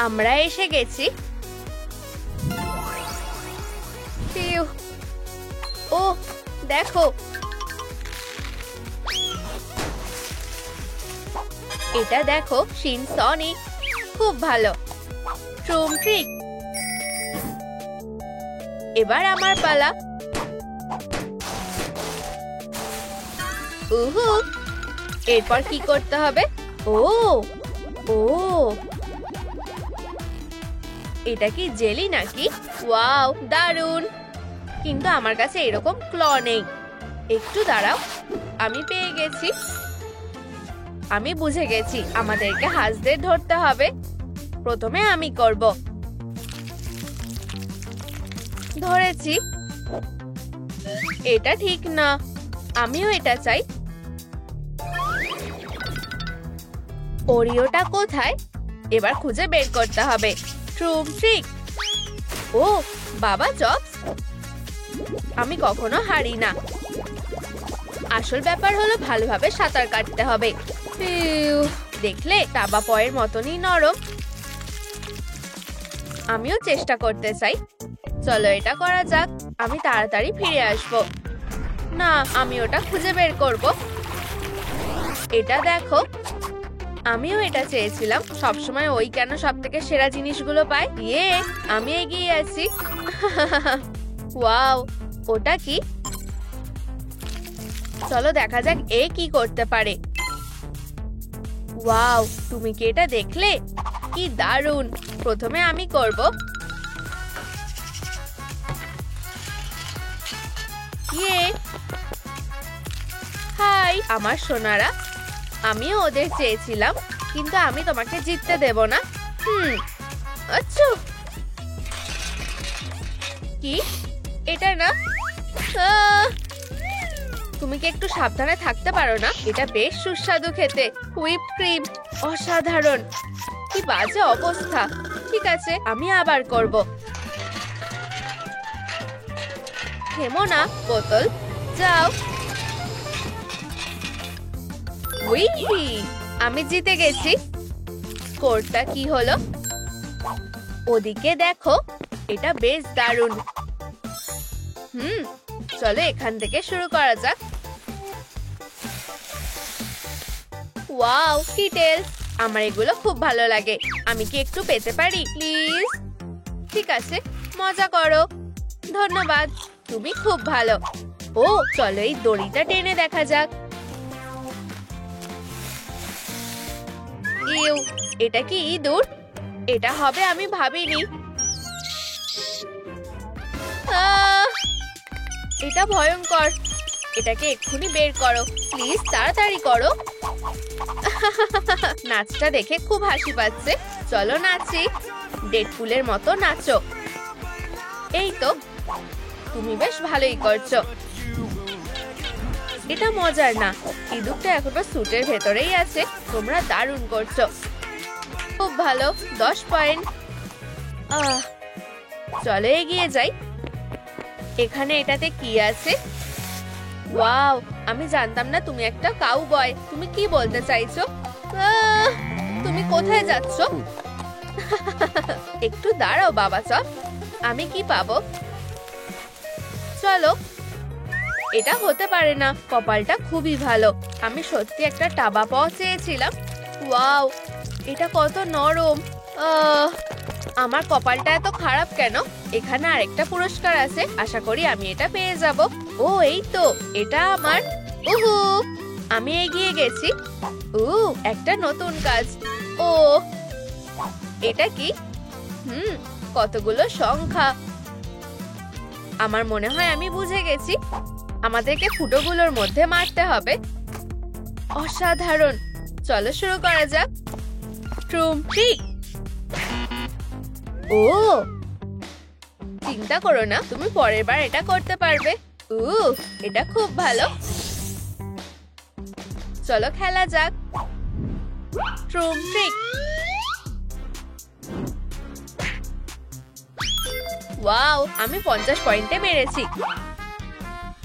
আমরা এসে গেছি। ও দেখো, এটা দেখো শিন সনিক, খুব ভালো। ট্রুম ট্রিক, এবার আমার পালা। উহু, এরপর কি করতে হবে? ও ও, এটা কি জেলি নাকি? ওয়াও, দারুন। কিন্তু আমার কাছে এরকম ক্ল নেই। একটু দাঁড়াও, আমি পেয়ে গেছি। আমি বুঝে গেছি, আমাদেরকে হাঁসদের ধরতে হবে। প্রথমে আমি করব। ধরেছি। এটা ঠিক না, আমিও এটা চাই। ওরিওটা কোথায়? এবার খুঁজে বের করতে হবে। ট্রুম ট্রিক। ও বাবা চপস, আমি কখনো হারি না। আসল ব্যাপার হলো ভালোভাবে সাঁতার কাটতে হবে। দেখলে টাবা পয়ের মতনই নরম। আমিও চেষ্টা করতে চাই। চলো এটা করা যাক। আমি তাড়াতাড়ি ফিরে আসব। না, আমি ওটা খুঁজে বের করব। এটা দেখো, আমিও এটা চেয়েছিলাম। সবসময় ওই কেন সব থেকে সেরা জিনিসগুলো পায়? ইয়ে, আমি এগিয়ে আছি। ওয়াও, ওটা কি? চলো দেখা যাক এ কি করতে পারে। ওয়াও, তুমি কি এটা দেখলে? কি দারুণ। প্রথমে আমি করব। ইয়ে, হাই আমার সোনারা। আমিও ওদের চেয়েছিলাম, কিন্তু আমি তোমাকে জিততে দেব না। আচ্ছা, কি এটা না? তুমি কি একটু সাবধানে থাকতে পারো না? এটা বেশ সুস্বাদু খেতে। হুইপ ক্রিম, অসাধারণ। কি বাজে অবস্থা। ঠিক আছে, আমি আবার করব। থেমো না বোতল, যাও। উই, আমি জিতে গেছি। স্কোরটা কি হলো? ওদিকে দেখো, এটা বেশ দারুণ। চলো এখান থেকে শুরু করা যাক। ওয়াও, কিটেলস, আমার এগুলো খুব ভালো লাগে। আমি কি একটু পেতে পারি প্লিজ? ঠিক আছে, মজা করো। ধন্যবাদ, তুমি খুব ভালো। ও চলো এই দড়িটা টেনে দেখা যাক। ইউ, এটা কি ইঁদুর? এটা হবে আমি ভাবিনি। এটা ভয়ঙ্কর। এটাকে এক্ষুনি বের করো প্লিজ, তাড়াতাড়ি করো। নাচটা দেখে খুব হাসি পাচ্ছে। চলো নাচি, ডেডপুলের মতো নাচো। এই তো, তুমি বেশ ভালোই করছো। এটা মজার না, ইঁদুরটা এখনো স্যুটের ভেতরেই আছে। তোমরা দারুণ করছো, খুব ভালো। 10 পয়েন্ট। চলো এগিয়ে যাই। এখানে এটাতে কি আছে? ওয়াও, আমি জানতাম না তুমি একটা কাউবয়। তুমি কি বলতে চাইছো? তুমি কোথায় যাচ্ছ? একটু দাঁড়াও বাবা চপ, আমি কি পাবো? চলো। এটা হতে পারে না। কপালটা খুবই ভালো। আমি সত্যি একটা টাবা পাওয়া চেয়েছিলাম। ওয়াও, এটা কত নরম। আমার কপালটা এত খারাপ কেন? এখানে আরেকটা পুরস্কার আছে, আশা করি আমি এটা পেয়ে যাব। ও এই তো, এটা আমার। উহু, আমি এগিয়ে গেছি। একটা নতুন কাজ। ও এটা কি? কতগুলো সংখ্যা। আমার মনে হয় আমি বুঝে গেছি। আমাদেরকে ফুটোগুলোর মধ্যে মারতে হবে। অসাধারণ। চলো শুরু করা যাক। ট্রুম ট্রিক। ও চিন্তা করো না, তুমি পরের বার এটা করতে পারবে। এটা খুব ভালো। চলো খেলা যাক। ট্রুম ট্রিক। ওয়াও, আমি 50 পয়েন্টে মেরেছি।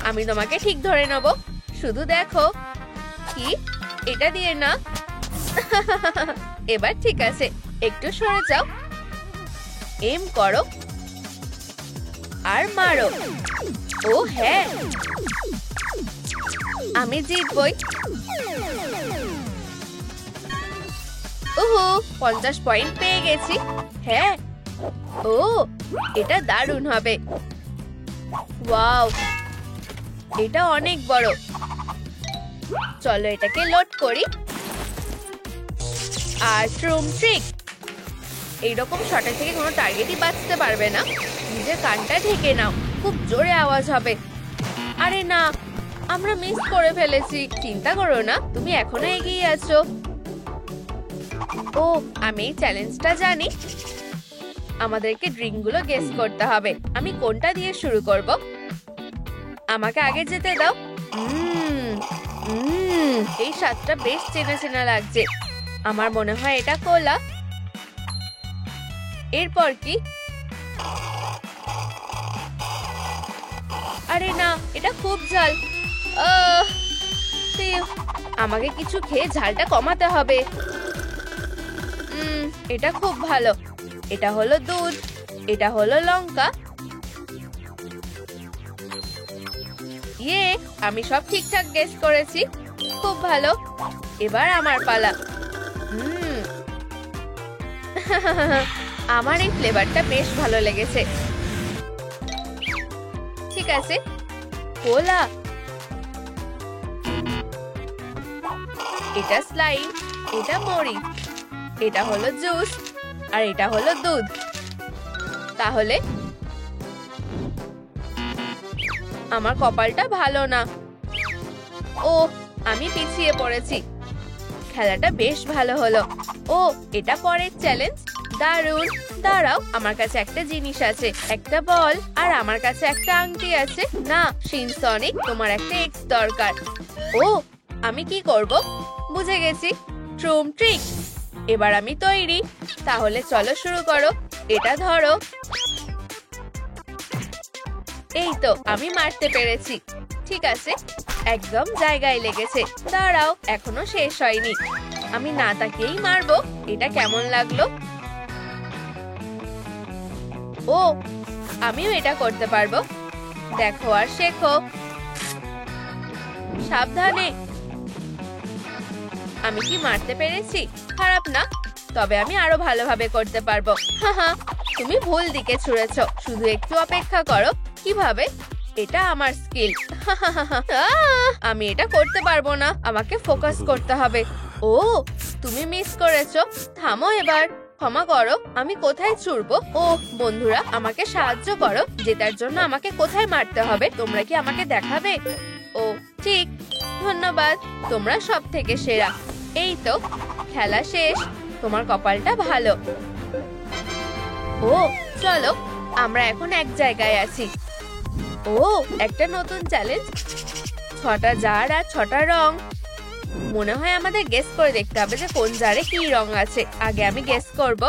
আমি তোমাকে ঠিক ধরে নেব, শুধু দেখো। কি এটা দিয়ে না? এবার ঠিক আছে, একটু সরে যাও। এম করো আর মারো। ও হ্যাঁ, আমি জিতবই। ওহো, 50 পয়েন্ট পেয়ে গেছি। হ্যাঁ, ও এটা দারুণ হবে। ওয়াও, এটা অনেক বড়। চলো এটাকে লোড করি। আর ট্রুম ট্রিক, এইরকম শটের থেকে কোনো টার্গেটই বাঁচতে পারবে না। নিজের কানটা ঢেকে নাও, খুব জোরে আওয়াজ হবে। আরে না, আমরা মিস করে ফেলেছি। চিন্তা করো না, তুমি এখনো এগিয়ে আছো। ও, আমি এই চ্যালেঞ্জটা জানি। আমাদেরকে ড্রিঙ্কগুলো গেস করতে হবে। আমি কোনটা দিয়ে শুরু করব? আমাকে আগে যেতে দাও। এই স্বাদটা বেশ চেনা চেনা লাগছে। আমার মনে হয় এটা কোলা। এরপর কি? আরে না, এটা খুব ঝাল। আমাকে কিছু খেয়ে ঝালটা কমাতে হবে। এটা খুব ভালো। এটা হলো দুধ, এটা হলো লঙ্কা। ইয়ে, আমি সব ঠিকঠাক গেস করেছি। খুব ভালো। এবার আমার পালা। আমার এই ফ্লেভারটা বেশ ভালো লেগেছে। ঠিক আছে, কোলা। এটা স্লাইম, এটা মরি, এটা হলো জুস, আর এটা হলো দুধ। তাহলে আমার কপালটা ভালো না। ও, আমি পিছিয়ে পড়েছি। খেলাটা বেশ ভালো হলো। ও, এটা পরের চ্যালেঞ্জ। দারুণ। দাঁড়াও, আমার কাছে একটা জিনিস আছে, একটা বল, আর আমার কাছে একটা আংটি আছে। না শিনসনিক, তোমার একটা এক্স দরকার। ও, আমি কি করব? বুঝে গেছি, ট্রুম ট্রিক। এবার আমি তৈরি। তাহলে চলো শুরু করো। এটা ধরো। এই তো, আমি মারতে পেরেছি। ঠিক আছে, একদম জায়গায় লেগেছে। দাঁড়াও, এখনো শেষ হয়নি। আমি না তাকেই মারবো। এটা কেমন লাগলো? ও, আমিও এটা করতে পারবো। দেখো আর শেখো। সাবধানে। আমি কি মারতে পেরেছি? খারাপ না, তবে আমি আরো ভালোভাবে করতে পারবো। তুমি ভুল দিকে ছুঁড়েছো। শুধু একটু অপেক্ষা করো। কিভাবে? এটা আমার স্কিল। আমি এটা করতে পারবো না। আমাকে ফোকাস করতে হবে। ও, তুমি মিস করেছো। থামো এবার। ক্ষমা করো, আমি কোথায় ছুড়বো? ও বন্ধুরা, আমাকে সাহায্য করো। জেতার জন্য আমাকে কোথায় মারতে হবে তোমরা কি আমাকে দেখাবে? ও ঠিক, ধন্যবাদ। তোমরা সব থেকে সেরা। এই তো, খেলা শেষ। তোমার কপালটা ভালো। ও চলো, আমরা এখন এক জায়গায় আছি। ও, একটা নতুন চ্যালেঞ্জ। 6টা জার আর 6টা রং। মনে হয় আমাদের গেস করে দেখতে হবে যে কোন জারে কি রং আছে। আগে আমি গেস করব।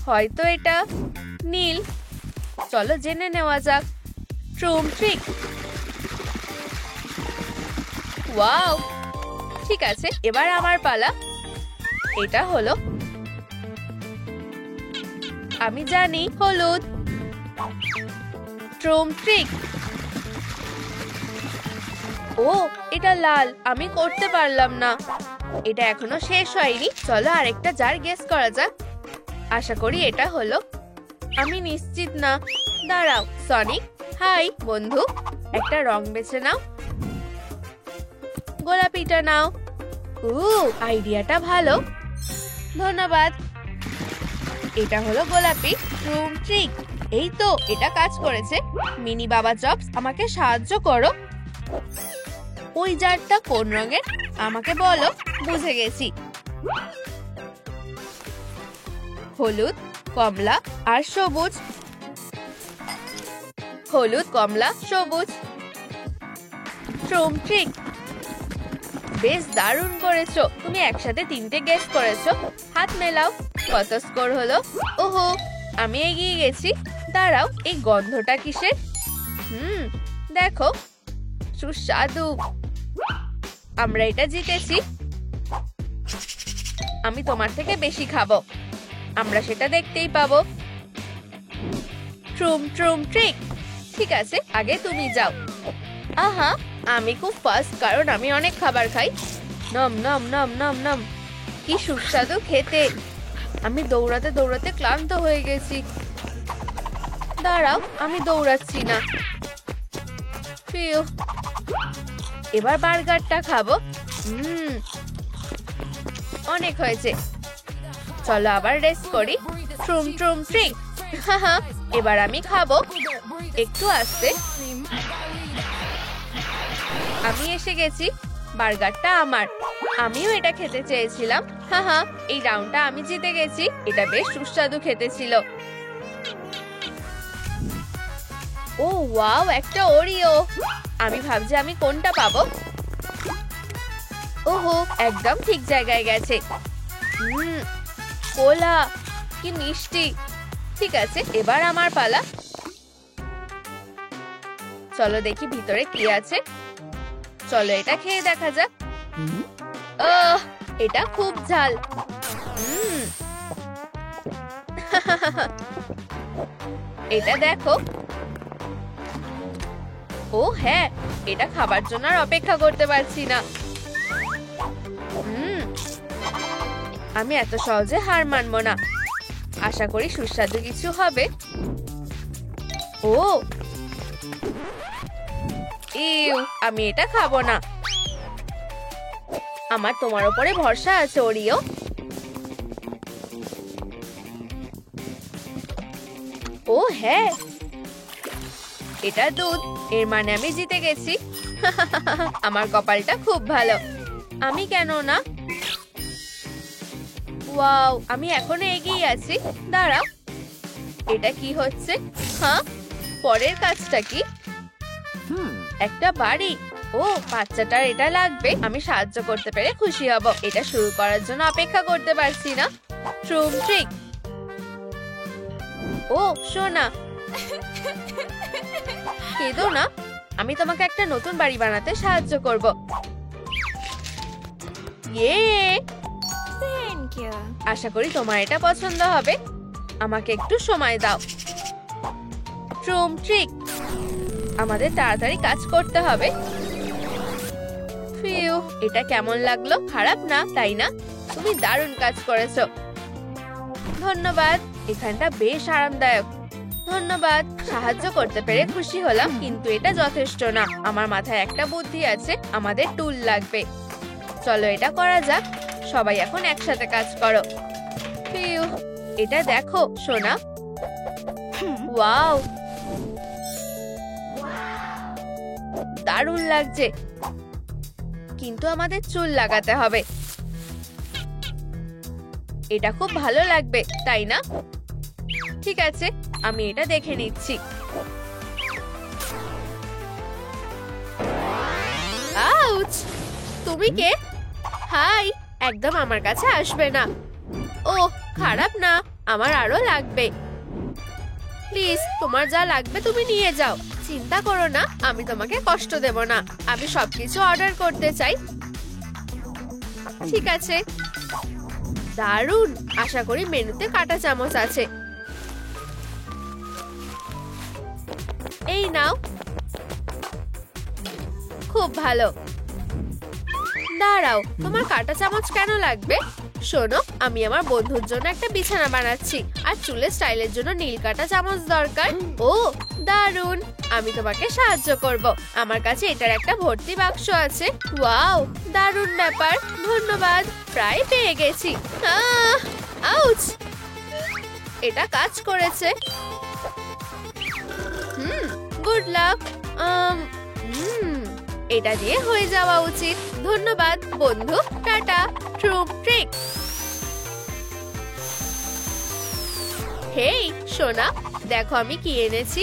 হয়তো এটা নীল। চলো জেনে নেওয়া যাক। ট্রুম ট্রিক। ওয়াও, ঠিক আছে, এবার আমার পালা। এটা হলো, আমি জানি, হলুদ। ট্রুম ট্রিক। ও, এটা লাল। আমি করতে পারলাম না। এটা এখনো শেষ হয়নি। চলো আরেকটা জার গেস করা যাক। আশা করি এটা হলো। আমি নিশ্চিত না। দাঁড়াও, সনিক। হাই বন্ধু, একটা রং বেছে নাও। গোলাপিটা নাও। আইডিয়াটা ভালো। ধন্যবাদ। এটা হলো গোলাপি। ট্রুম ট্রিক। এই তো, এটা কাজ করেছে। মিনি বাবা জবস, আমাকে সাহায্য করো। ওই জারটা কোন রঙের আমাকে বলো। বুঝে গেছি। হলুদ, কমলা আর সবুজ। হলুদ, কমলা, সবুজ। ট্রুম ট্রিক। বেশ দারুণ করেছো। তুমি একসাথে 3টে গেস করেছো। হাত মেলাও। কত স্কোর হলো? ওহো, আমি এগিয়ে গেছি। দাঁড়াও, এই গন্ধটা কিসের? দেখো, সুস্বাদু। আমরা এটা জিতেছি। আমি তোমার থেকে বেশি খাবো। আমরা সেটা দেখতেই পাবো। ট্রুম ট্রুম ট্রিক। ঠিক আছে, আগে তুমি যাও। আহা, আমি খুব ফাস্ট, কারণ আমি অনেক খাবার খাই। নম নম নম নম নম, কি সুস্বাদু খেতে। আমি দৌড়াতে দৌড়াতে ক্লান্ত হয়ে গেছি। দাঁড়াও, আমি দৌড়াচ্ছি না। ফিউ, এবার বার্গারটা খাবো। অনেক হয়েছে, চলো আবার রেস্ট করি। ট্রুম ট্রুম ট্রিক। হাহা, এবার আমি খাবো। একটু আস্তে। আমি এসে গেছি, বার্গারটা আমার। আমিও এটা খেতে চেয়েছিলাম। হাহা, এই রাউন্ডটা আমি জিতে গেছি। এটা বেশ সুস্বাদু খেতে ছিল। ও ওয়াও, একটা ওরিও। আমি ভাবছি আমি কোনটা পাবো। ওহো, একদম ঠিক জায়গায় গেছে। কোলা, কি মিষ্টি। ঠিক আছে, এবার আমার পালা। চলো দেখি ভিতরে কি আছে। চলো এটা খেয়ে দেখা যাক। এটা খুব ঝাল। এটা দেখো। ও হ্যাঁ, এটা খাবার জন্য আর অপেক্ষা করতে পারছি না। আমি এত সহজে হার মানবো না। আশা করি সুস্বাদু কিছু হবে। ও ইউ, আমি এটা খাবো না। আমার তোমার উপরে ভরসা আছে ওরিও। ও হ্যাঁ, এটা দুধ, এর মানে আমি জিতে গেছি। আমার কপালটা খুব ভালো। আমি কেন না? ওয়াও, আমি এখনো এগিয়ে আছি। দাঁড়াও, এটা কি হচ্ছে? হ্যাঁ, পরের কাজটা কি? একটা বাড়ি। ও, বাচ্চাটার এটা লাগবে। আমি সাহায্য করতে পেরে খুশি হব। এটা শুরু করার জন্য অপেক্ষা করতে পারছি না। ট্রুম ট্রিক। ও সোনা, কেঁদো না। আমি তোমাকে একটা নতুন বাড়ি বানাতে সাহায্য করব। ইয়ে, আশা করি তোমার এটা পছন্দ হবে। আমাকে একটু সময় দাও। ট্রুম ট্রিক। আমাদের তাড়াতাড়ি কাজ করতে হবে। ফিউ, এটা কেমন লাগলো? খারাপ না, তাই না? তুমি দারুণ কাজ করেছো। ধন্যবাদ, এখানটা বেশ আরামদায়ক। ধন্যবাদ, সাহায্য করতে পেরে খুশি হলাম, কিন্তু এটা যথেষ্ট না। আমার মাথায় একটা বুদ্ধি আছে। আমাদের টুল লাগবে। চলো এটা করা যাক। সবাই এখন একসাথে কাজ করো। ফিউ, এটা দেখো সোনা। ওয়াও, দারুণ লাগছে, কিন্তু আমাদের চুল লাগাতে হবে। এটা খুব ভালো লাগবে, তাই না? ঠিক আছে, আমি এটা দেখে নিচ্ছি। আউচ! তুমি কে? হাই, একদম আমার কাছে আসবে না। ও খারাপ না, আমার আরো লাগবে। প্লিজ, তোমার যা লাগবে তুমি নিয়ে যাও। চিন্তা করো না, আমি তোমাকে কষ্ট দেব না। আমি সবকিছু অর্ডার করতে চাই। ঠিক আছে, দারুণ। আশা করি মেনুতে কাঁটা চামচ আছে। এই নাও। খুব ভালো। দাঁড়াও, তোমার কাঁটা চামচ কেন লাগবে? শোনো, আমি আমার বন্ধুর জন্য একটা বিছানা বানাচ্ছি, আর চুলের স্টাইলের জন্য নীল কাঁটা চামচ দরকার। ও দারুণ, আমি তোমাকে সাহায্য করব। আমার কাছে এটার একটা ভর্তি বাক্স আছে। ওয়াও, দারুণ ব্যাপার। ধন্যবাদ, প্রায় পেয়ে গেছি। আউচ! এটা কাজ করেছে। Good luck. এটা দিয়ে হয়ে যাওয়া উচিত। ধন্যবাদ বন্ধু, টাটা। ট্রুম ট্রিক। হেই সোনা, দেখো আমি কি এনেছি।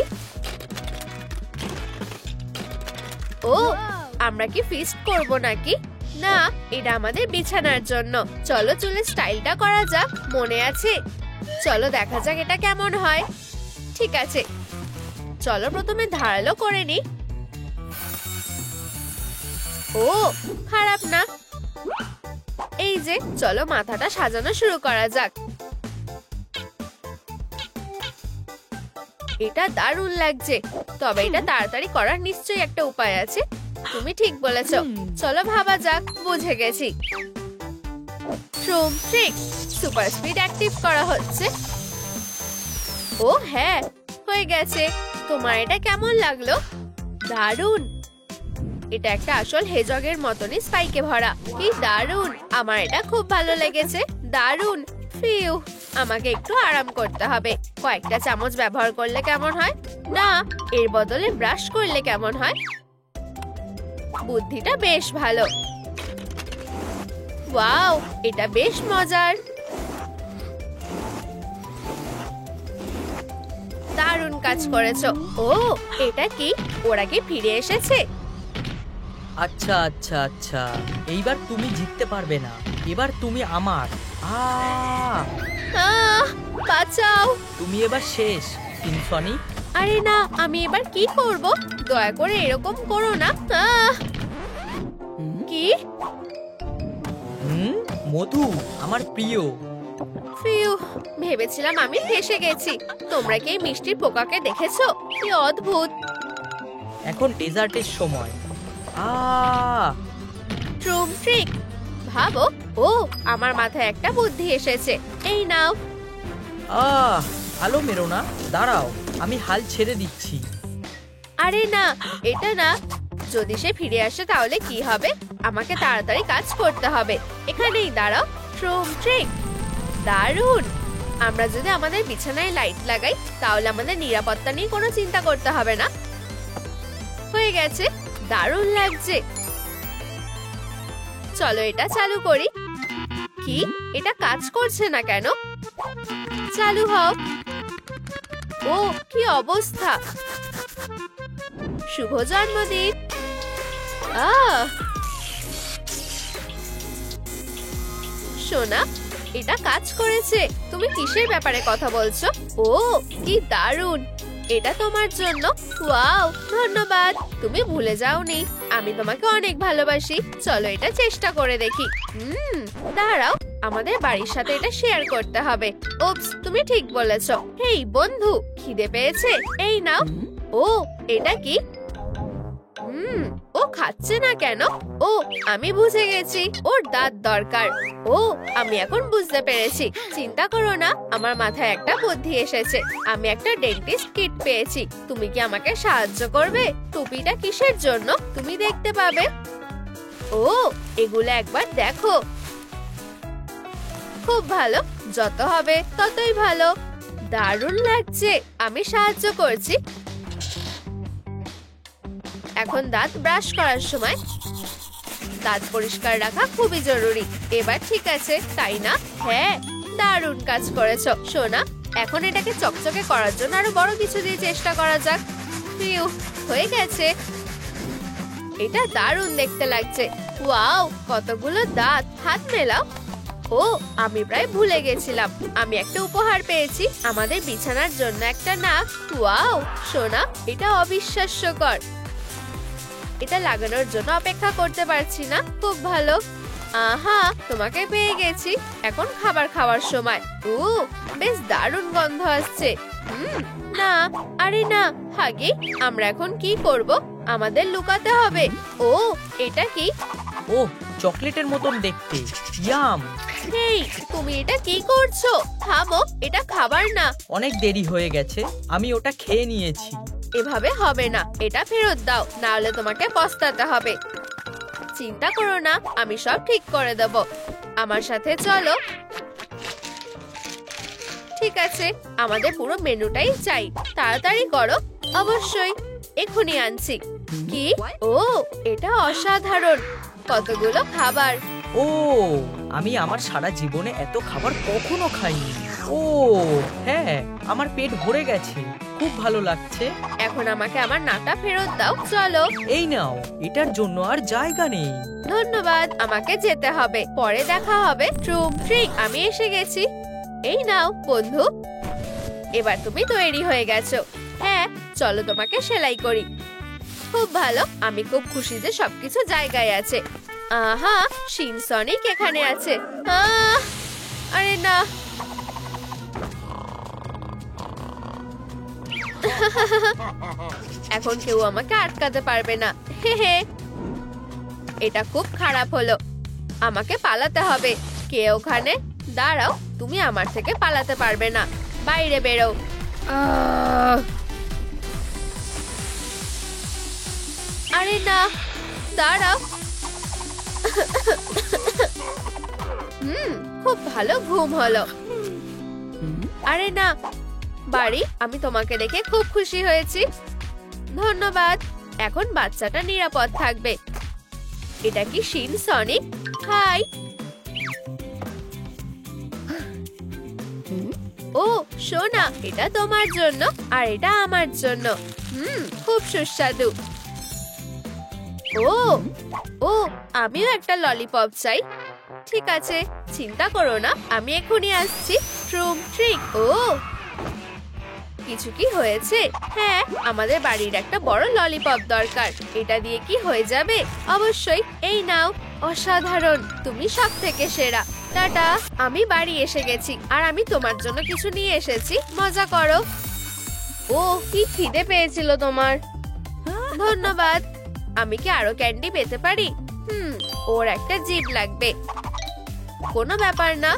ও, আমরা কি ফিস্ট করব নাকি? না, এটা আমাদের বিছানার জন্য। চলো চুলের স্টাইলটা করা যাক। মনে আছে? চলো দেখা যাক এটা কেমন হয়। ঠিক আছে, চলো প্রথমে ধারালো করে নি। ও খারাপ না। এই যে, চলো মাথাটা সাজানো শুরু করা যাক। এটা দারুণ লাগছে, তবে এটা তাড়াতাড়ি করার নিশ্চয়ই একটা উপায় আছে। তুমি ঠিক বলেছো, চলো ভাবা যাক। বুঝে গেছি। ট্রুম ট্রিক সুপার স্পিড অ্যাক্টিভ করা হচ্ছে। ও হ্যাঁ, হয়ে গেছে। তোমার এটা কেমন লাগলো? দারুণ। এটা একটা আসল হেজগের মতনই স্পাইকে ভরা। কি দারুণ, আমার এটা খুব ভালো লেগেছে। দারুণ। ফিউ, আমাকে একটু আরাম করতে হবে। কয়েকটা চামচ ব্যবহার করলে কেমন হয়? না, এর বদলে ব্রাশ করলে কেমন হয়? বুদ্ধিটা বেশ ভালো। ওয়াও, এটা বেশ মজার। দারুণ কাজ করেছো। ও, এটা কি? ওরা কি ফিরে এসেছে? আচ্ছা আচ্ছা আচ্ছা, এইবার তুমি জিততে পারবে না। এবার তুমি আমার। বাঁচাও। তুমি এবার শেষ, সিম্ফনি। আরে না, আমি এবার কি করব? দয়া করে এরকম করো না। কি? মধু, আমার প্রিয়। ফিউ, ভেবেছিলাম আমি ফেঁসে গেছি। তোমরা কি এই মিষ্টির পোকাকে দেখেছো? কি অদ্ভুত। এখন ডেজার্টের সময়। ট্রুম ট্রিক। ভাবো। ও, আমার মাথায় একটা বুদ্ধি এসেছে। এই নাও। আলো মেরো না, দাঁড়াও, আমি হাল ছেড়ে দিচ্ছি। আরে না, এটা না। যদি সে ফিরে আসে তাহলে কি হবে? আমাকে তাড়াতাড়ি কাজ করতে হবে। এখানেই দাঁড়াও। ট্রুম ট্রিক। দারুণ। আমরা যদি আমাদের বিছানায় লাইট লাগাই তাহলে আমাদের নিরাপত্তা নিয়ে কোনো চিন্তা করতে হবে না। হয়ে গেছে। দারুণ লাগছে। চলো এটা চালু করি। কি? এটা কাজ করছে না কেন? চালু হও। ও, কি অবস্থা। শুভ জন্মদিন। সোনা, এটা কাজ করেছে। তুমি কিসের ব্যাপারে কথা বলছো? ও, কি দারুণ। এটা তোমার জন্য। ওয়াও, ধন্যবাদ। তুমি ভুলে যাওনি আমি তোমাকে অনেক ভালোবাসি। চলো এটা চেষ্টা করে দেখি। দাঁড়াও, আমাদের বাড়ির সাথে এটা শেয়ার করতে হবে। উপস, তুমি ঠিক বলেছো। হেই বন্ধু, খিদে পেয়েছে? এই নাও। ও, এটা কি? ও খাচ্ছে না কেন? ও, আমি বুঝে গেছি, ওর দাঁত দরকার। ও, আমি এখন বুঝতে পেরেছি। চিন্তা করো না, আমার মাথায় একটা বুদ্ধি এসেছে। আমি একটা ডেন্টিস্ট কিট পেয়েছি। তুমি কি আমাকে সাহায্য করবে? টুপিটা কিসের জন্য তুমি দেখতে পাবে। ও, এগুলো একবার দেখো। খুব ভালো, যত হবে ততই ভালো। দারুণ লাগছে। আমি সাহায্য করছি। এখন দাঁত ব্রাশ করার সময়। দাঁত পরিষ্কার রাখা খুবই জরুরি। এবার ঠিক আছে, তাই না? হ্যাঁ, দারুণ কাজ করেছো সোনা। এখন এটাকে চকচকে করার জন্য আরো বড় কিছু দিয়ে চেষ্টা করা যাক। ফিউ, হয়ে গেছে। এটা দারুণ দেখতে লাগছে। ওয়াও, কতগুলো দাঁত। হাত মেলাও। ও, আমি প্রায় ভুলে গেছিলাম। আমি একটা উপহার পেয়েছি। আমাদের বিছানার জন্য একটা নাক। ওয়াও সোনা, এটা অবিশ্বাস্যকর। এটা লাগানোর জন্য অপেক্ষা করতে পারছি না। খুব ভালো। আহা, তোমাকে পেয়ে গেছি। এখন খাবার খাওয়ার সময়। ও, বেশ দারুণ গন্ধ আসছে। না, আরে না, হাগি, আমরা এখন কি করব? আমাদের লুকাতে হবে। ও, এটা কি? ও, চকলেটের মতন দেখতে। ইয়াম। হেই, তুমি এটা কি করছো? থামো, এটা খাবার না। অনেক দেরি হয়ে গেছে, আমি ওটা খেয়ে নিয়েছি। এভাবে হবে না, এটা ফেরত দাও, না হলে তোমাকে পস্তাতে হবে। চিন্তা করো না, আমি সব ঠিক করে দেব। আমার সাথে চলো। ঠিক আছে, আমাদের পুরো মেনুটাই চাই। তাড়াতাড়ি করো। অবশ্যই, এখনই আনছি। কি? ও, এটা অসাধারণ। কতগুলো খাবার। ও, আমি আমার সারা জীবনে এত খাবার কখনো খাইনি। ও হ্যাঁ, আমার পেট ভরে গেছে, খুব ভালো লাগছে। এখন আমাকে আমার নাটা ফেরত দাও। চলো। এই নাও, এটার জন্য আর জায়গা নেই। ধন্যবাদ, আমাকে যেতে হবে। পরে দেখা হবে। ট্রুম ট্রিক, আমি এসে গেছি। এই নাও বন্ধু। এবার তুমি তৈরি হয়ে গেছো। হ্যাঁ, চলো তোমাকে সেলাই করি। খুব ভালো, আমি খুব খুশি যে সবকিছু জায়গায় আছে। আহা, সিনসনিক এখানে আছে। আরে না। এখন কেউ আমাকে আটকাতে পারবে না। হে হে, এটা খুব খারাপ হলো। আমাকে পালাতে হবে। কে ওখানে? দাঁড়াও, তুমি আমার থেকে পালাতে পারবে না। বাইরে বেরো। আরে না, দাঁড়াও। খুব ভালো ঘুম হলো। আরে না, বাড়ি, আমি তোমাকে দেখে খুব খুশি হয়েছি। ধন্যবাদ। এখন বাচ্চাটা নিরাপদ থাকবে। এটা কি শিন সনিক? হাই। ও সোনা, এটা তোমার জন্য আর এটা আমার জন্য। খুব সুস্বাদু। ও ও, আমিও একটা ললিপপ চাই। ঠিক আছে, চিন্তা করো না, আমি এখনই আসছি। ট্রুম ট্রিক। ও, কিছু কি হয়েছে? হ্যাঁ, আমাদের বাড়ির একটা বড় ললিপপ দরকার। এটা দিয়ে কি হয়ে যাবে? অবশ্যই। এই নাও। অসাধারণ, তুমি সব থেকে সেরা। টাটা। আমি বাড়ি এসে গেছি আর আমি তোমার জন্য কিছু নিয়ে এসেছি। মজা করো। ও, কি খিদে পেয়েছিল তোমার। ধন্যবাদ। আমি কি আরো ক্যান্ডি পেতে পারি? ওর একটা জিভ লাগবে। কোনো ব্যাপার না।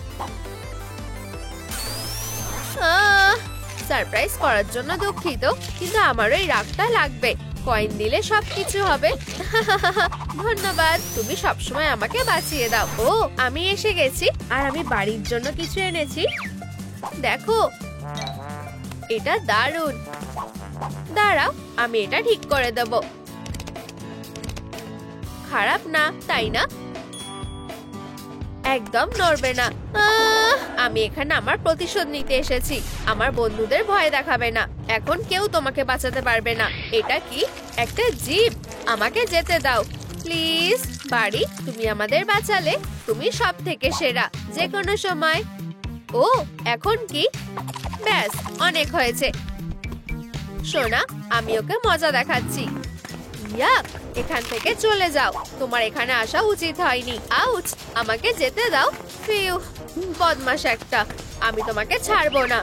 সারপ্রাইজ করার জন্য দুঃখিত, কিন্তু আমারও এই রাগটা লাগবে। কয়েন দিলে সবকিছু হবে। ধন্যবাদ, তুমি সবসময় আমাকে বাঁচিয়ে দাও। ও, আমি এসে গেছি আর আমি বাড়ির জন্য কিছু এনেছি। দেখো, এটা দারুণ। দাঁড়াও, আমি এটা ঠিক করে দেব। খারাপ না, তাই না? একদম নড়বে না। আমি এখানে আমার প্রতিশোধ নিতে এসেছি। আমার বন্ধুদের ভয় দেখাবে না। এখন কেউ তোমাকে বাঁচাতে পারবে না। এটা কি? একটা জিপ। আমাকে যেতে দাও প্লিজ। বাড়ি, তুমি আমাদের বাঁচালে। তুমি সব থেকে সেরা, যে কোনো সময়। ও, এখন কি? ব্যাস, অনেক হয়েছে। সোনা, আমি ওকে মজা দেখাচ্ছি। ইয়াক, এখান থেকে চলে যাও। তোমার এখানে আসা উচিত হয়নি। আউচ, আমাকে যেতে দাও। ফিউ, বদমাশ একটা। আমি তোমাকে ছাড়বো না।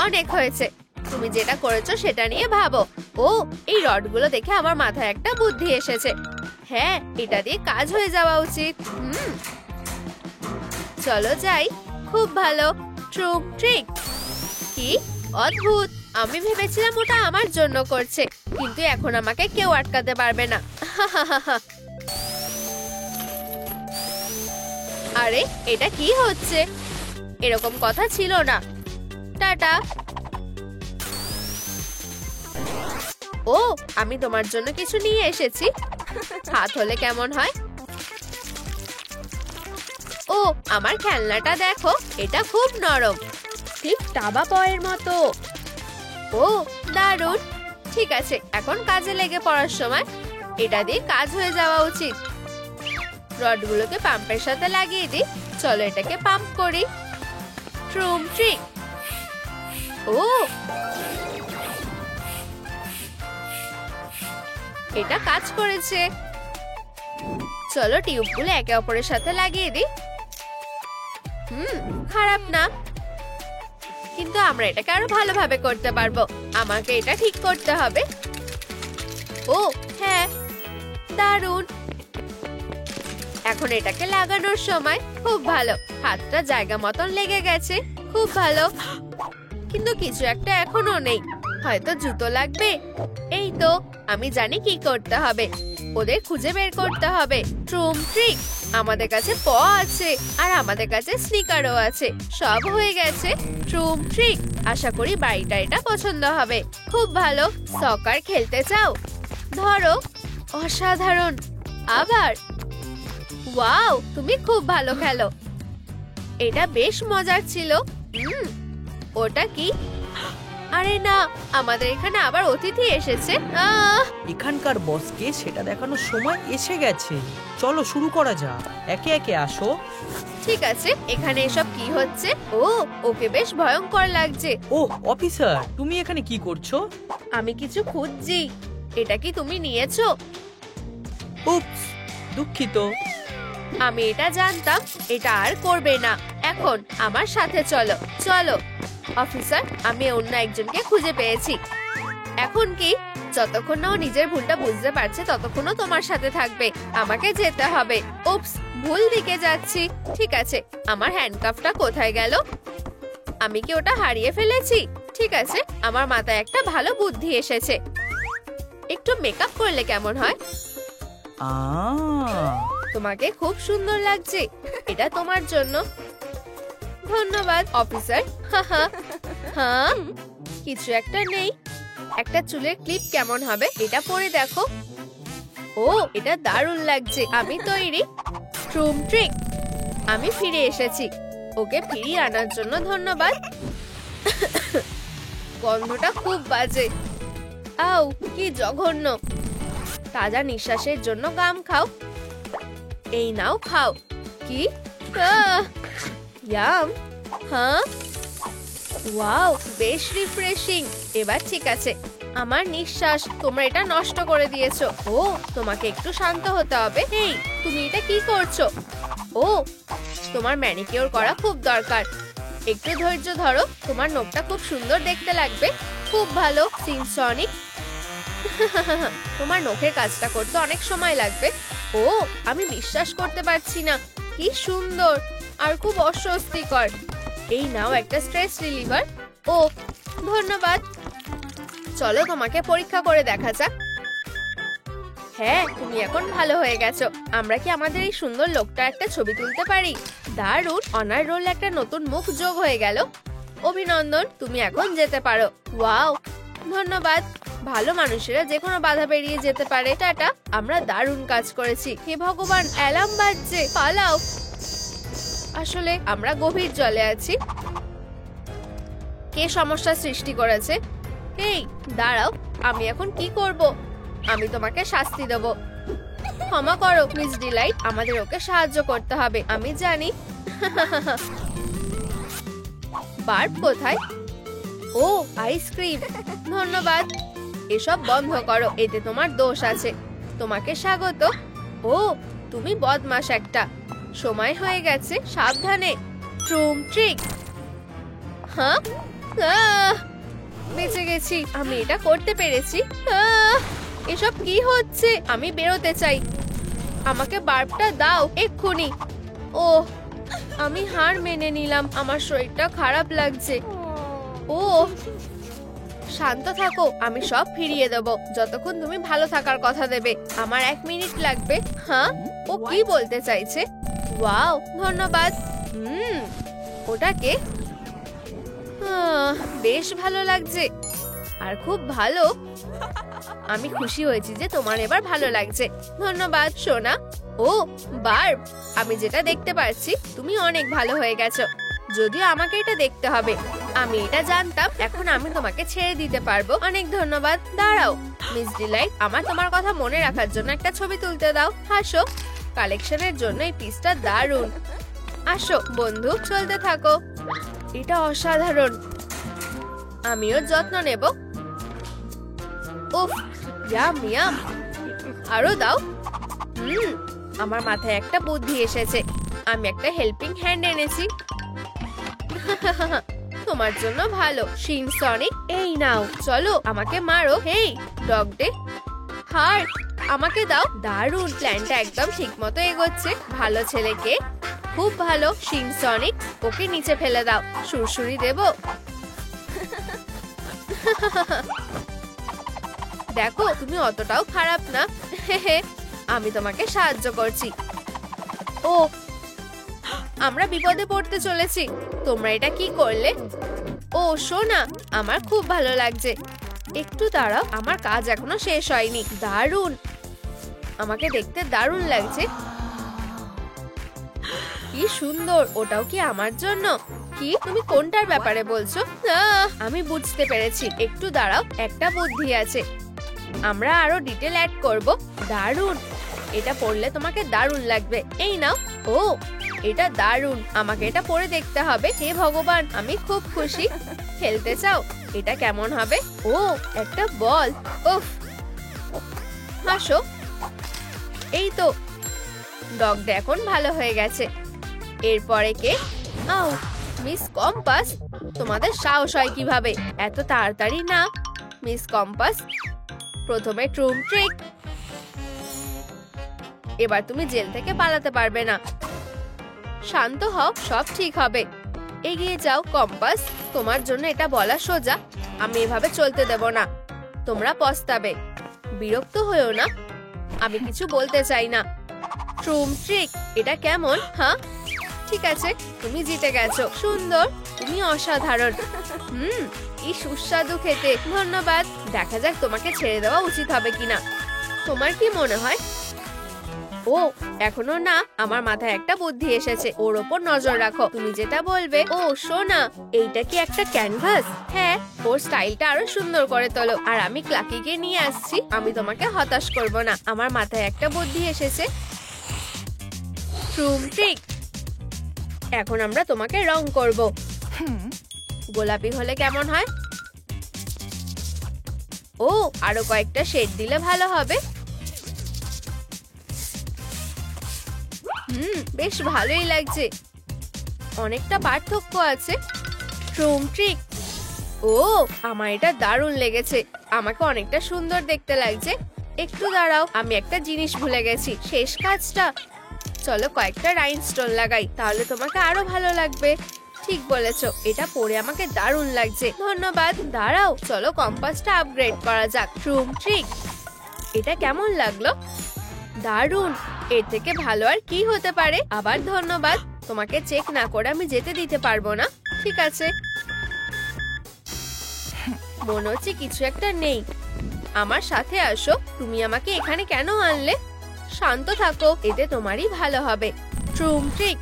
অনেক হয়েছে। তুমি যেটা করেছো সেটা নিয়ে ভাবো। ও, এই রডগুলো দেখে আমার মাথায় একটা বুদ্ধি এসেছে। হ্যাঁ, এটা দিয়ে কাজ হয়ে যাওয়া উচিত। চলো যাই। খুব ভালো। ট্রুম ট্রিক। কি অদ্ভুত। আমি ভেবেছিলাম ওটা আমার জন্য করছে, কিন্তু এখন আমাকে কেউ আটকাতে পারবে না। আরে, এটা কি হচ্ছে? এরকম কথা ছিল না। টাটা। ও, আমি তোমার জন্য কিছু নিয়ে এসেছি। হাত হলে কেমন হয়? ও, আমার খেলনাটা দেখো, এটা খুব নরম, ঠিক টাবা পয়ের মতো। ও, দারুণ। ঠিক আছে, এখন কাজে লেগে পড়ার সময়। এটা দিয়ে কাজ হয়ে যাওয়া উচিত। রডগুলোকে পাম্পের সাথে লাগিয়ে দিই। চলো এটাকে পাম্প করি। ট্রুম ট্রিক। ও, এটা কাজ করেছে। চলো টিউবগুলো একে অপরের সাথে লাগিয়ে দিই। খারাপ না, কিন্তু আমরা এটাকে আরো ভালোভাবে করতে পারবো। আমাকে এটা ঠিক করতে হবে। ও হ্যাঁ, দারুণ। এখন এটাকে লাগানোর সময়। খুব ভালো, হাতটা জায়গা মতন লেগে গেছে। খুব ভালো, কিন্তু কিছু একটা এখনো নেই। হয়তো জুতো লাগবে। এই তো, আমি জানি কি করতে হবে। ওদের খুঁজে বের করতে হবে। ট্রুম ট্রিক। আমাদের কাছে প আছে আর আমাদের কাছে স্নিকারও আছে। সব হয়ে গেছে। ট্রুম ট্রিক। আশা করি বাড়িটা এটা পছন্দ হবে। খুব ভালো। সকার খেলতে চাও? ধরো। অসাধারণ। আবার। ওয়াও, তুমি খুব ভালো খেলো। এটা বেশ মজার ছিল। ওটা কি? আরে না, আমাদের এখানে আবার অতিথি এসেছে। এখানকার বসকে সেটা দেখানোর সময় এসে গেছে। চলো শুরু করা যাক। একে একে আসো। ঠিক আছে, এখানে এসব কি হচ্ছে? ও, ওকে বেশ ভয়ঙ্কর লাগছে। ও অফিসার, তুমি এখানে কি করছো? আমি কিছু খুঁজছি। এটা কি তুমি নিয়েছো? উপস, দুঃখিত। আমি এটা জানতাম এটা আর করবে না। এখন আমার সাথে চলো চলো। অফিসার, আমি অন্য একজনকে খুঁজে পেয়েছি। এখন কি? যতক্ষণ না ও নিজের ভুলটা বুঝতে পারছে ততক্ষণও তোমার সাথে থাকবে। আমাকে যেতে হবে। উপস, ভুল দিকে যাচ্ছি। ঠিক আছে, আমার হ্যান্ডকাফটা কোথায় গেল? আমি কি ওটা হারিয়ে ফেলেছি? ঠিক আছে, আমার মাথায় একটা ভালো বুদ্ধি এসেছে। একটু মেকআপ করলে কেমন হয়? তোমাকে খুব সুন্দর লাগছে। এটা তোমার জন্য। ধন্যবাদ অফিসার। হ্যাঁ, কিছু একটা নেই। একটা চুলের ক্লিপ কেমন হবে? এটা পরে দেখো। ও, এটা দারুণ লাগছে। আমি তৈরি। ট্রুম ট্রিক, আমি ফিরে এসেছি। ওকে ফিরিয়ে আনার জন্য ধন্যবাদ। গন্ধটা খুব বাজে। আউ, কি জঘন্য। তাজা নিঃশ্বাসের জন্য গাম খাও। এই নাও, খাও। কি? ইয়াম। হ্যাঁ, ওয়াও, বেশ রিফ্রেশিং। এবার ঠিক আছে। আমার নিঃশ্বাস, তোমরা এটা নষ্ট করে দিয়েছো। ও, তোমাকে একটু শান্ত হতে হবে। এই, তুমি এটা কি করছো? ও, তোমার ম্যানিকিউর করা খুব দরকার। একটু ধৈর্য ধরো, তোমার নখটা খুব সুন্দর দেখতে লাগবে। খুব ভালো সিনসনিক। তোমার নখের কাজটা করতে অনেক সময় লাগবে। ও, আমি বিশ্বাস করতে পারছি না। কি সুন্দর আর খুব অস্বস্তিকর। এই নাও একটা স্ট্রেস রিলিভার। ও, ধন্যবাদ। চলো তোমাকে পরীক্ষা করে দেখা যাক। হ্যাঁ, তুমি এখন ভালো হয়ে গেছো। আমরা কি আমাদের এই সুন্দর লোকটা একটা ছবি তুলতে পারি? দারুণ, অনার রোল একটা নতুন মুখ যোগ হয়ে গেল। অভিনন্দন, তুমি এখন যেতে পারো। ওয়াও, ধন্যবাদ। ভালো মানুষেরা যে কোনো বাধা পেরিয়ে যেতে পারে। টাটা, আমরা দারুণ কাজ করেছি। হে ভগবান, অ্যালার্ম বাজছে, পালাও। আসলে আমরা গভীর জলে আছি। কে সমস্যা সৃষ্টি করেছে? এই, দাঁড়াও, আমি এখন কি করব? আমি তোমাকে শাস্তি দেব। ক্ষমা করো মিস ডিলাইট, আমাদের ওকে সাহায্য করতে হবে। আমি জানি। বার্ব কোথায়? ও, আইসক্রিম। ধন্যবাদ। এসব বন্ধ করো, এতে তোমার দোষ আছে। তোমাকে স্বাগত। ও, তুমি বদমাশ একটা। সময় হয়ে গেছে, সাবধানে। ট্রুম ট্রিক। হ্যাঁ, বেঁচে গেছি। আমি এটা করতে পেরেছি। এসব কি হচ্ছে? আমি বেরোতে চাই। আমাকে বার্বটা দাও এক্ষুনি। ও, আমি হার মেনে নিলাম। আমার শরীরটা খারাপ লাগছে। ও, শান্ত থাকো, আমি সব ফিরিয়ে দেব যতক্ষণ তুমি ভালো থাকার কথা দেবে। আমার 1 মিনিট লাগবে। হ্যাঁ, ও কি বলতে চাইছে? ওয়াও, ধন্যবাদ। ওটাকে বেশ ভালো লাগছে আর খুব ভালো। আমি খুশি হয়েছি যে তোমার এবার ভালো লাগছে। ধন্যবাদ সোনা। ও, বার্ব, আমি যেটা দেখতে পাচ্ছি তুমি অনেক ভালো হয়ে গেছো। যদিও আমাকে এটা দেখতে হবে। আমি এটা জানতাম। এখন আমি তোমাকে ছেড়ে দিতে পারবো। অনেক ধন্যবাদ। দাঁড়াও মিস ডিলাইট, আমার তোমার কথা মনে রাখার জন্য একটা ছবি তুলতে দাও। হাসো। কালেকশনের জন্য এই পিসটা দারুণ। আসো বন্ধু, চলতে থাকো। এটা অসাধারণ। আমিও যত্ন নেব। উফ, ইয়াম ইয়াম। আরো দাও। আমার মাথায় একটা বুদ্ধি এসেছে। আমি একটা হেল্পিং হ্যান্ড এনেছি। তোমার জন্য ভালো সিনসনিক। এই নাও, চলো আমাকে মারো। হেই ডগ ডে, হার্ট, আমাকে দাও। দারুণ, প্ল্যানটা একদম ঠিক মতো এগোচ্ছে। ভালো ছেলেকে। খুব ভালো সিনসনিক। ওকে নিচে ফেলে দাও। সুরসুরি দেব। দেখো, তুমি অতটাও খারাপ না। আমি তোমাকে সাহায্য করছি। ও, আমরা বিপদে পড়তে চলেছি। তোমরা এটা কি করলে? ও সোনা, আমার খুব ভালো লাগছে। একটু দাঁড়াও, আমার কাজ এখনো শেষ হয়নি। দারুণ, আমাকে দেখতে দারুণ লাগছে। কি সুন্দর। ওটাও কি আমার জন্য? কি, তুমি কোনটার ব্যাপারে বলছো? আমি বুঝতে পেরেছি। একটু দাঁড়াও, একটা বুদ্ধি আছে। আমরা আরো ডিটেল অ্যাড করব। দারুণ, এটা পরলে তোমাকে দারুণ লাগবে। এই নাও। ও, এটা দারুণ। আমাকে এটা পরে দেখতে হবে। হে ভগবান, আমি খুব খুশি। খেলতে চাও? এটা কেমন হবে? ও, একটা বল। উফ, হাসো। এই তো, ডগটা এখন ভালো হয়ে গেছে। এরপরে কে? আও, মিস কম্পাস, তোমাদের সাহস হয় কিভাবে? এত তাড়াতাড়ি না মিস কম্পাস। প্রথমে ট্রুম ট্রিক, এবার তুমি জেল থেকে পালাতে পারবে না। শান্ত হও, সব ঠিক হবে। এগিয়ে যাও কম্পাস, তোমার জন্য এটা বলা সোজা। আমি এভাবে চলতে দেব না, তোমরা পস্তাবে। বিরক্ত হয়েও না, আমি কিছু বলতে চাই না। ট্রুম ট্রিক, এটা কেমন? হ্যাঁ ঠিক আছে, তুমি জিতে গেছো। সুন্দর, তুমি অসাধারণ। কি সুস্বাদু খেতে, ধন্যবাদ। দেখা যাক তোমাকে ছেড়ে দেওয়া উচিত হবে কিনা। তোমার কি মনে হয়? ও এখনো না, আমার মাথায় একটা বুদ্ধি এসেছে। ওর ওপর নজর রাখো, তুমি যেটা বলবে। ও শোনা, এইটা কি একটা ক্যানভাস? হ্যাঁ, ওর স্টাইলটা আরো সুন্দর করে তোলো। আর আমি ক্লাকিকে নিয়ে আসছি, আমি তোমাকে হতাশ করব না। আমার মাথায় একটা বুদ্ধি এসেছে। ট্রুম ট্রিক, এখন আমরা তোমাকে রং করব। গোলাপি হলে কেমন হয়? ও আরো কয়েকটা শেড দিলে ভালো হবে। বেশ ভালোই লাগছে, অনেকটা পার্থক্য আছে। ট্রুম ট্রিক, ও আমার এটা দারুণ লেগেছে, আমাকে অনেকটা সুন্দর দেখতে লাগছে। একটু দাঁড়াও, আমি একটা জিনিস ভুলে গেছি, শেষ কাজটা। চলো কয়েকটা রাইনস্টোন লাগাই, তাহলে তোমাকে আরো ভালো লাগবে। ঠিক বলেছো, এটা পরে আমাকে দারুণ লাগছে। ধন্যবাদ। দাঁড়াও, চলো কম্পাসটা আপগ্রেড করা যাক। ট্রুম ট্রিক, এটা কেমন লাগলো? দারুণ, এর থেকে ভালো আর কি হতে পারে? আবার ধন্যবাদ। তোমাকে চেক না করে আমি যেতে দিতে পারবো না। ঠিক আছে, মনে হচ্ছে কিছু একটা নেই। আমার সাথে আসো। তুমি আমাকে এখানে কেন আনলে? শান্ত থাকো, এতে তোমারই ভালো হবে। ট্রুম ট্রিক,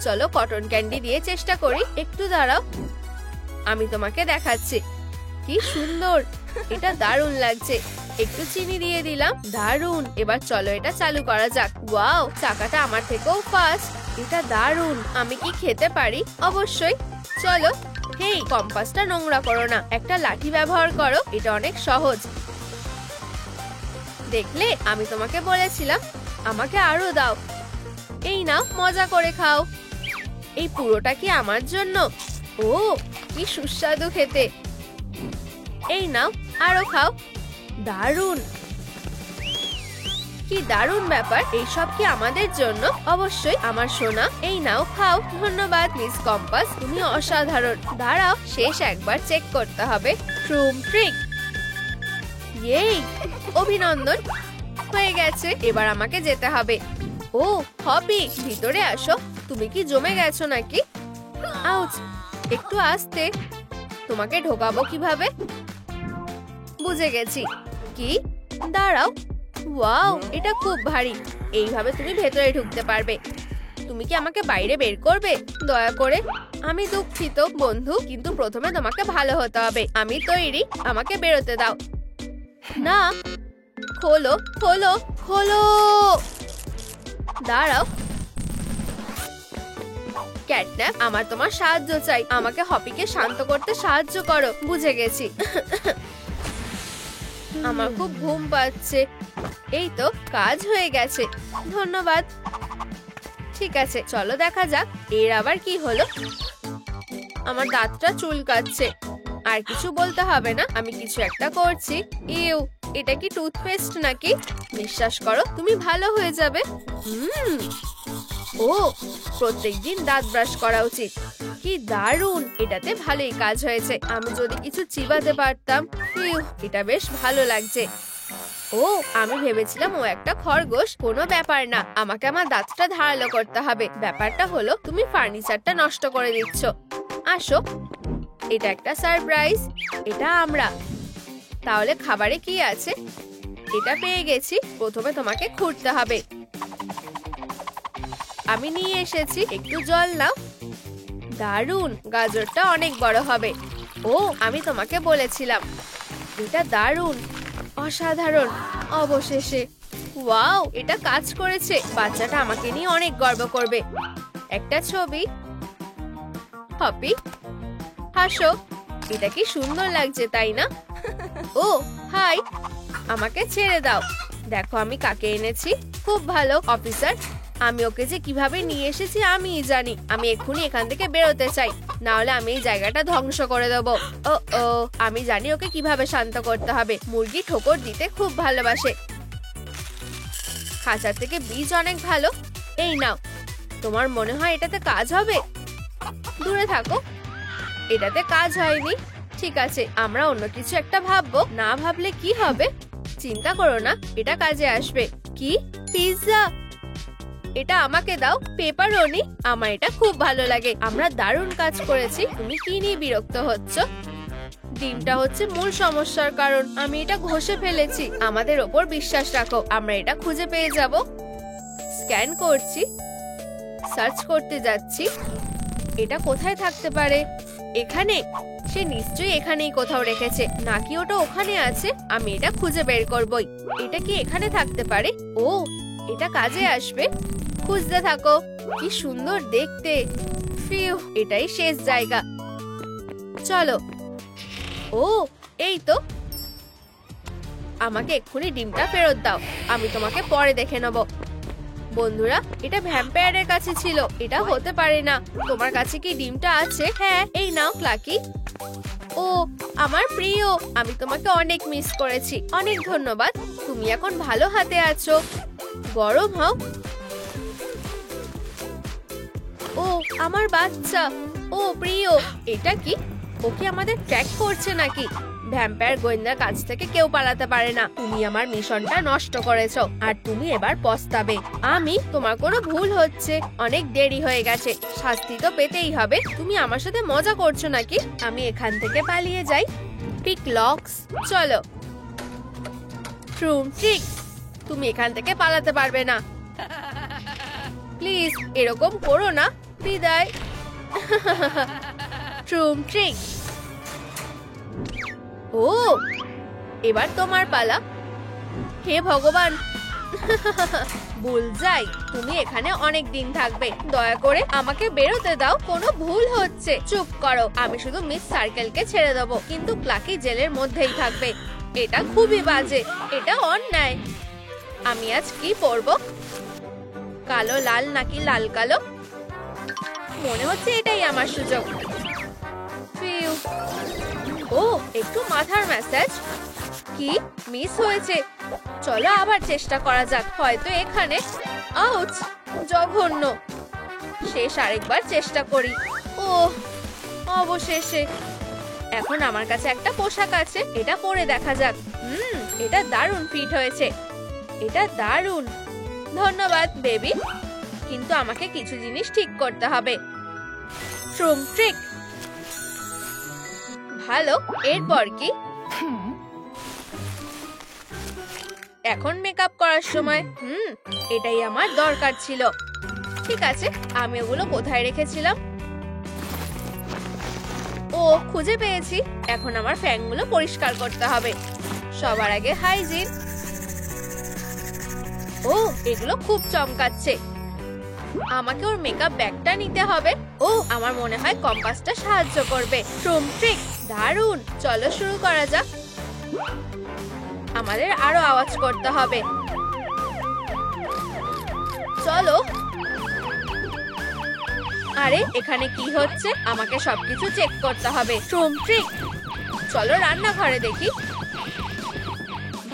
চলো কটন ক্যান্ডি দিয়ে চেষ্টা করি। একটু দাঁড়াও, আমি তোমাকে দেখাচ্ছি। কি সুন্দর, এটা দারুণ লাগছে। একটু চিনি দিয়ে দিলাম, দারুণ। এবার চলো এটা চালু করা যাক। ওয়াও, চাকাটা আমার থেকেও ফাস্ট। এটা দারুণ, আমি কি খেতে পারি? অবশ্যই। চলো। হেই, কম্পাসটা নোংরা করো না, একটা লাঠি ব্যবহার করো, এটা অনেক সহজ। দেখলে, আমি তোমাকে বলেছিলাম। আমাকে আরো দাও। এই নাও, মজা করে খাও। এই পুরোটা কি আমার জন্য? ও কি সুস্বাদু খেতে। এই নাও, আরো খাও। দারুণ, কি দারুণ ব্যাপার। এইসব কি আমাদের জন্য? অবশ্যই আমার সোনা। এই নাও, খাও। ধন্যবাদ মিস কম্পাস, তুমি অসাধারণ। দাঁড়াও, শেষ একবার চেক করতে হবে। ট্রুম ট্রিক, এই অভিনন্দন, হয়ে গেছে। এবার আমাকে যেতে হবে। ও হবি, ভিতরে আসো। তুমি কি জমে গেছো নাকি? আউচ, একটু আস্তে। তোমাকে ঢোকাবো কিভাবে? বুঝে গেছি। কি? দাঁড়াও। ওয়াও, এটা খুব ভারী। এইভাবে তুমি ভেতরে ঢুকতে পারবে। তুমি কি আমাকে বাইরে বের করবে? দয়া করে। আমি দুঃখিত বন্ধু, কিন্তু প্রথমে তোমাকে ভালো হতে হবে। আমি তৈরি, আমাকে বেরোতে দাও। না, খোলো খোলো খোলো। দাঁড়াও ক্যাটন্যাপ, আমার তোমার সাহায্য চাই। আমাকে হপিকে শান্ত করতে সাহায্য করো। বুঝে গেছি। আমার খুব ঘুম পাচ্ছে। এই তো, কাজ হয়ে গেছে। ধন্যবাদ। ঠিক আছে, চলো দেখা যাক এর আবার কি হলো। আমার দাঁতটা চুলকাচ্ছে। আর কিছু বলতে হবে না, আমি কিছু একটা করছি। ইউ, এটা কি টুথপেস্ট নাকি? বিশ্বাস করো, তুমি ভালো হয়ে যাবে। ও, প্রত্যেকদিন দাঁত ব্রাশ করা উচিত। কি দারুণ, এটাতে ভালোই কাজ হয়েছে। আমি যদি কিছু চিবাতে পারতাম। ইউ, এটা বেশ ভালো লাগছে। ও, আমি ভেবেছিলাম ও একটা খরগোশ। কোনো ব্যাপার না, আমাকে আমার দাঁতটা ধারালো করতে হবে। ব্যাপারটা হলো, তুমি ফার্নিচারটা নষ্ট করে দিচ্ছ। আসো, এটা একটা সারপ্রাইজ। এটা আমরা। তাহলে খাবারে কি আছে? এটা পেয়ে গেছি। প্রথমে তোমাকে খুঁড়তে হবে। আমি নিয়ে এসেছি, একটু জল নাও। দারুণ, গাজরটা অনেক বড় হবে। ও, আমি তোমাকে বলেছিলাম। এটা দারুণ, অসাধারণ। অবশেষে, ওয়াও, এটা কাজ করেছে। বাচ্চাটা আমাকে নিয়ে অনেক গর্ব করবে। একটা ছবি। হপি, হাসো। এটা কি সুন্দর লাগছে, তাই না? ও হাই, আমাকে ছেড়ে দাও। দেখো আমি কাকে এনেছি। খুব ভালো অফিসার, আমি ওকে যে কিভাবে নিয়ে এসেছি আমিই জানি। আমি এক্ষুনি এখান থেকে বেরোতে চাই, না হলে আমি এই জায়গাটা ধ্বংস করে দেবো। ও ও, আমি জানি ওকে কিভাবে শান্ত করতে হবে। মুরগি ঠোকর দিতে খুব ভালোবাসে। খাঁচার থেকে বীজ অনেক ভালো। এই নাও, তোমার মনে হয় এটাতে কাজ হবে? দূরে থাকো, এটাতে কাজ হয়নি। ঠিক আছে, আমরা অন্য কিছু একটা ভাববো। না ভাবলে কি হবে? চিন্তা করো না, এটা কাজে আসবে। কি? পিৎজা? এটা আমাকে দাও। পেপারনি? আমার এটা খুব ভালো লাগে। আমরা দারুণ কাজ করেছি। তুমি কি নিয়ে বিরক্ত হচ্ছ? ডিমটা হচ্ছে মূল সমস্যার কারণ। আমি এটা ঘষে ফেলেছি। আমাদের ওপর বিশ্বাস রাখো, আমরা এটা খুঁজে পেয়ে যাব। স্ক্যান করছি, সার্চ করতে যাচ্ছি। এটা কোথায় থাকতে পারে? এখানে? সে নিশ্চয়ই এখানেই কোথাও রেখেছে, নাকি ওটা ওখানে আছে। আমি এটা খুঁজে বের করবই। এটা কি এখানে থাকতে পারে? ও, এটা কাজে আসবে। খুঁজতে থাকো। কি সুন্দর দেখতে। ফিউ, এটাই শেষ জায়গা। চলো। ও, এই তো। আমাকে এক্ষুনি ডিমটা ফেরত দাও। আমি তোমাকে পরে দেখে নেব। বন্ধুরা, এটা ভ্যাম্পায়ারের কাছে ছিল। এটা হতে পারে না। তোমার কাছে কি ডিমটা আছে? হ্যাঁ, এই নাও ক্লাকি। ও আমার প্রিয়, আমি তোমাকে অনেক মিস করেছি। অনেক ধন্যবাদ। তুমি এখন ভালো হাতে আছো। গরম হও। ও আমার বাচ্চা। ও প্রিয়, এটা কি? ও কি আমাদের ট্র্যাক করছে নাকি? ভ্যাম্পায়ার গোয়েন্দার কাছ থেকে কেউ পালাতে পারে না। তুমি আমার মিশনটা নষ্ট করেছো, আর তুমি এবার পস্তাবে। তোমার কোনো ভুল হচ্ছে। অনেক দেরি হয়ে গেছে। শাস্তি তো পেতেই হবে। তুমি আমার সাথে মজা করছো নাকি? আমি এখান থেকে পালিয়ে যাই। পিক লক্স, চলো। ট্রুম ট্রিক, তুমি এখান থেকে পালাতে পারবে না। প্লিজ এরকম করো না। বিদায়। ট্রুম ট্রিক। ও, এবার তোমার পালা। হে ভগবান। বুলজাই, তুমি এখানে অনেক দিন থাকবে। দয়া করে আমাকে বেরোতে দাও। কোনো ভুল হচ্ছে। চুপ করো। আমি শুধু মিস সার্কেলকে ছেড়ে দেবো, কিন্তু ক্লাকি জেলের মধ্যেই থাকবে। এটা খুবই বাজে। এটা অন্যায়। আমি আজ কি পরবো? কালো লাল নাকি লাল কালো? মনে হচ্ছে এটাই আমার সুযোগ। ফিউ। ও, একটু মাথার ম্যাসাজ। কি মিস হয়েছে? চলো আবার চেষ্টা করা যাক। হয়তো এখানে। আউচ, জঘন্য। শেষ আরেকবার চেষ্টা করি। ও, অবশেষে। এখন আমার কাছে একটা পোশাক আছে। এটা পরে দেখা যাক। এটা দারুণ ফিট হয়েছে। এটা দারুণ। ধন্যবাদ বেবি, কিন্তু আমাকে কিছু জিনিস ঠিক করতে হবে। ট্রুম ট্রিক। ভালো, এরপর কি? এখন মেকআপ করার সময়। এটাই আমার দরকার ছিল। ঠিক আছে, আমি ওগুলো কোথায় রেখেছিলাম? ও, খুঁজে পেয়েছি। এখন আমার ফ্যানগুলো পরিষ্কার করতে হবে। সবার আগে হাইজিন। ও, এগুলো খুব চমকাচ্ছে। আমাকে ওর মেকআপ ব্যাগটা নিতে হবে। ও, আমার মনে হয় কম্পাসটা সাহায্য করবে। ট্রুম ট্রিক, দারুণ। চলো শুরু করা যাক। আমাদের আরো আওয়াজ করতে হবে। চলো। আরে এখানে কি হচ্ছে? আমাকে সবকিছু চেক করতে হবে। ট্রুম ট্রিক, চলো রান্নাঘরে দেখি।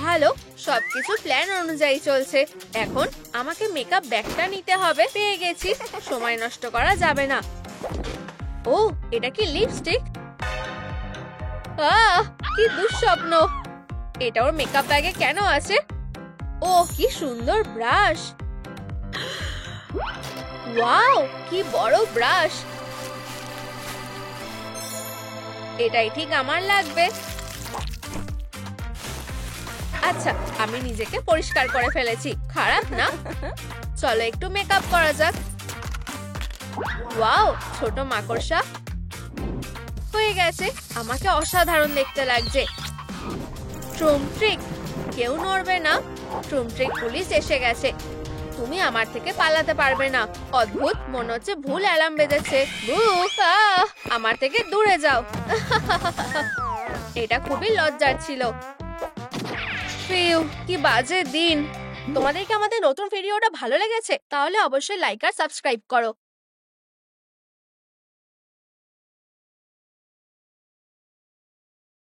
ভালো, সবকিছু প্ল্যান অনুযায়ী চলছে। এখন আমাকে মেকআপ ব্যাগটা নিতে হবে। পেয়ে গেছি। সময় নষ্ট করা যাবে না। ও, এটা কি লিপস্টিক? কি দুঃস্বপ্ন। এটা ওর মেকআপ ব্যাগে কেন আছে? ও, কি সুন্দর ব্রাশ। ওয়াও, কি বড় ব্রাশ। এটাই ঠিক আমার লাগবে। আচ্ছা, আমি নিজেকে পরিষ্কার করে ফেলেছি। খারাপ না। চলো একটু মেকআপ করা যাক। ওয়াও, ছোট মাকড়সা। হয়ে গেছে। আমাকে অসাধারণ দেখতে লাগছে। ট্রুম ট্রিক, কেউ নড়বে না। ট্রুম ট্রিক, পুলিশ এসে গেছে। তুমি আমার থেকে পালাতে পারবে না। অদ্ভুত, মনে হচ্ছে ভুল অ্যালার্ম বেজেছে। আমার থেকে দূরে যাও। এটা খুবই লজ্জার ছিল। ফিউ, কি বাজে দিন। তোমাদেরকে আমাদের নতুন ভিডিওটা ভালো লেগেছে তাহলে অবশ্যই লাইক আর সাবস্ক্রাইব করো।